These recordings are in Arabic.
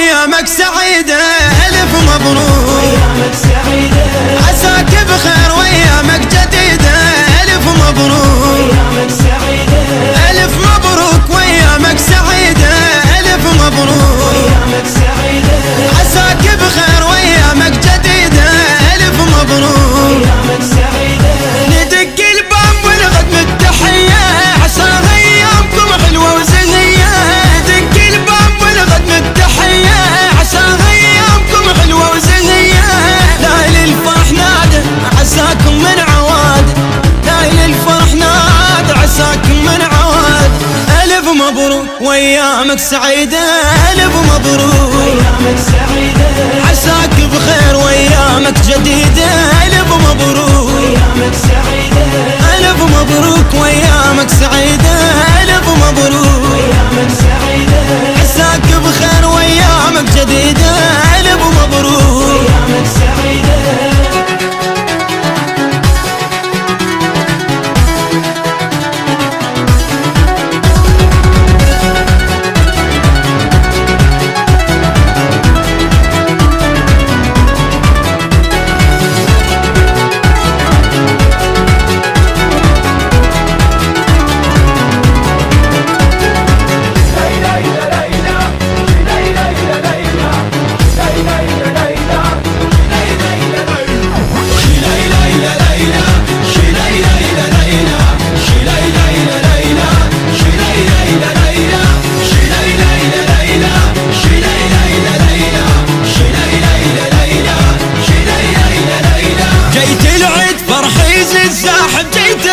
وايامك سعيدة. ألف مبروك عساك بخير وايامك جديدة. ألف مبروك ألف مبروك وايامك سعيدة. ألف مبروك عساك بخير وايامك جديدة. ألف مبروك ندق الباب ونغد بالتحية عسى ايامكم حلوة وزهية. ندق الباب ونغد بالتحية عسى ايامكم حلوة وزهية. ليل الفرح نادى عساكم من عواد. ليل الفرح نادى عساكم من عواد. ألف مبروك وايامك سعيدة. ألف مبروك عساك بخير وايامك جديدة. ألف مبروك ألف مبروك وايامك سعيدة. ألف مبروك عساك بخير وايامك جديدة. ألف مبروك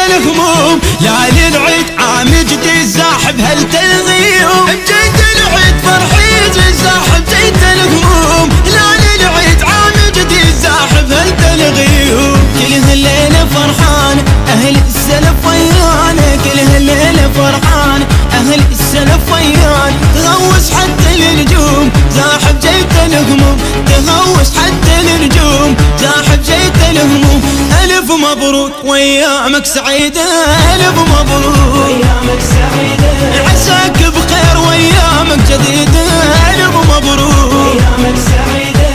الهموم. ليل العيد عام جديد زاحب هل تلغيهم. جيت العيد فرحي زاحب جيت الهموم. ليل العيد عام جديد زاحب هل تلغيهم. كل هالليلة فرحان أهل السلف ويانا. كل هالليلة فرحان أهل السلف ويانا. تغوص حتى النجوم زاحب جيت الهموم. تغوص حتى النجوم زاحب جيت الهموم. ألف مبروك وايامك سعيدة. ألف مبروك وايامك سعيدة عساك بخير وايامك جديدة. ألف مبروك وايامك سعيدة.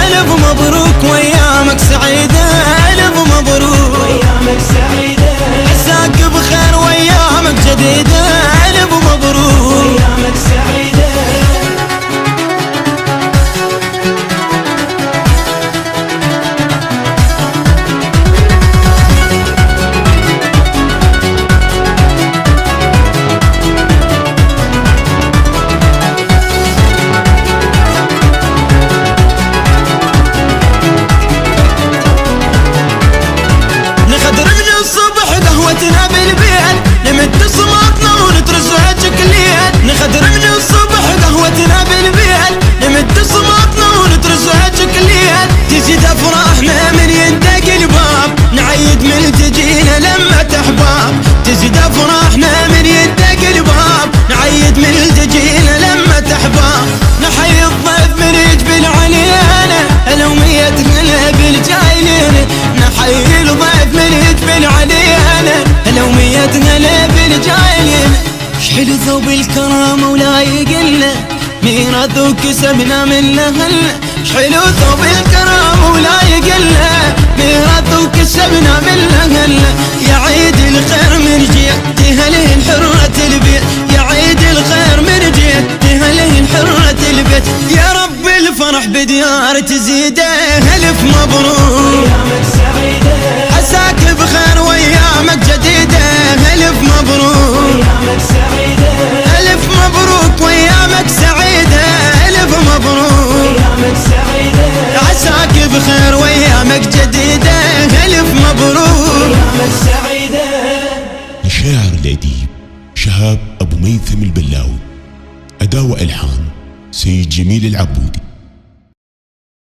ألف مبروك وايامك سعيدة. ألف مبروك وايامك سعيدة عساك بخير وايامك جديدة. ألف مبروك وايامك سعيدة. قهوتنا بالبيت نمد صماتنا ونترزع جكليت. نخدر من الصبح قهوتنا بالبيت نمد صماتنا ونترزع جكليت. تزيد افراحنا من يندق الباب نعيد من تجينا لما تحباب. تزيد افراحنا من يندق الباب نعيد من تجينا لما تحباب. نحيي الضيف من يجبل علينا اليوميتنا بالجايلين. نحيي الضيف من يجبل علينا اليوميتنا بالجايلين. شحلو ثوب الكرامة ولا يقلنا ميراث وكسبنا من لهلنا. شحلو ثوب الكرامة ولا يقلنا ميراث وكسبنا من لهلنا. يا عيد الخير من جيت هله حرة البيت. يا عيد الخير من جيت هله حرة البيت. يا رب الفرح بديار تزيده. ألف مبروك عساك بخير وايامك جديدة. ألف مبروك ألف مبروك وايامك سعيدة. ألف مبروك عساك بخير وايامك جديدة. ألف مبروك الشاعر الأديب شهاب أبو ميثم البلاوي. أداء وإلحان سيد جميل العبودي.